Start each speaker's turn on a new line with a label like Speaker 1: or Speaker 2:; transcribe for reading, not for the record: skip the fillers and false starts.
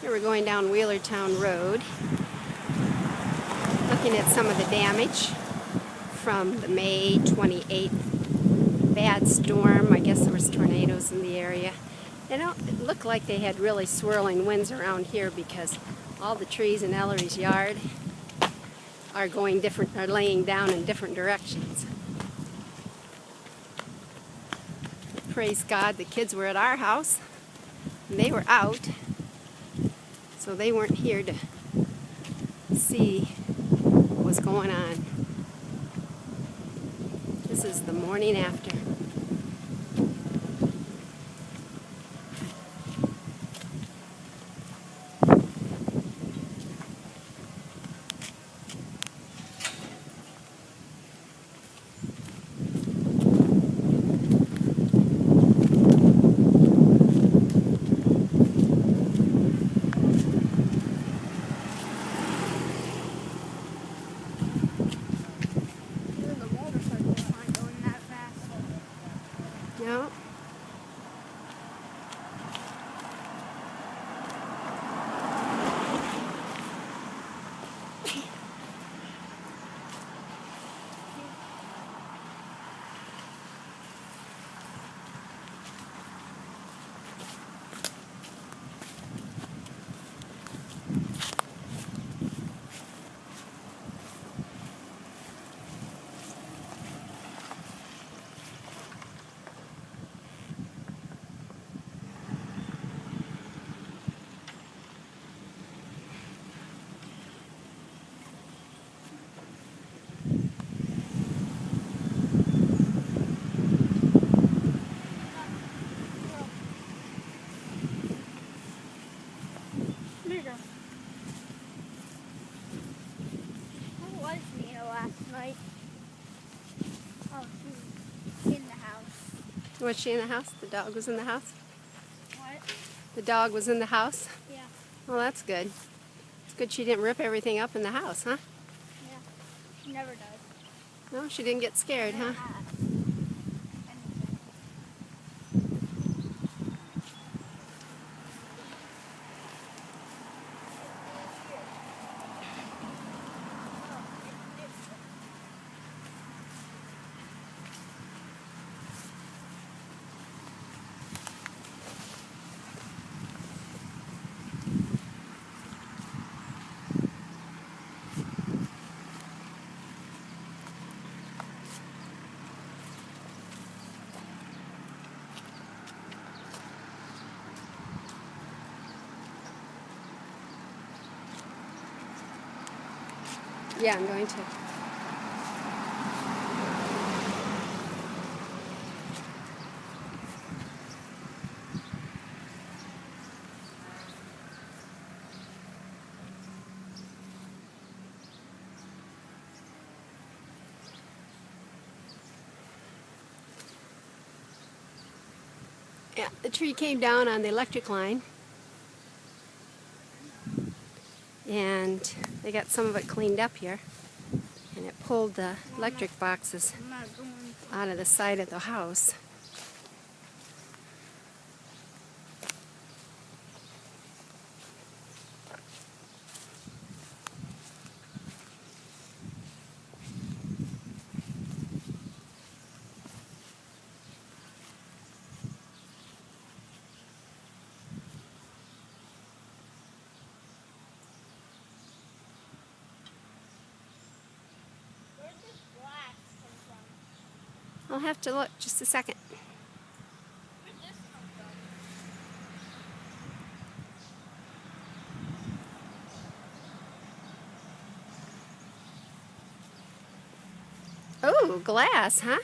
Speaker 1: Here we're going down Wheelertown Road, looking at some of the damage from the May 28th bad storm. I guess there was tornadoes in the area. It looked like they had really swirling winds around here because all the trees in Ellery's yard are laying down in different directions. Praise God, the kids were at our house and they were out, so they weren't here to see what was going on. This is the morning after. Yeah.
Speaker 2: Who was Nina last night? Oh, she was in the house.
Speaker 1: Was she in the house? The dog was in the house?
Speaker 2: What?
Speaker 1: The dog was in the house?
Speaker 2: Yeah.
Speaker 1: Well, that's good. It's good she didn't rip everything up in the house, huh?
Speaker 2: Yeah. She never does.
Speaker 1: No, she didn't get scared, huh? Yeah, I'm going to. Yeah, the tree came down on the electric line, and they got some of it cleaned up here, and it pulled the electric boxes out of the side of the house.
Speaker 2: Where's this glass come from?
Speaker 1: I'll have to look just a second.
Speaker 2: Where'd this come from?
Speaker 1: Oh, glass, huh?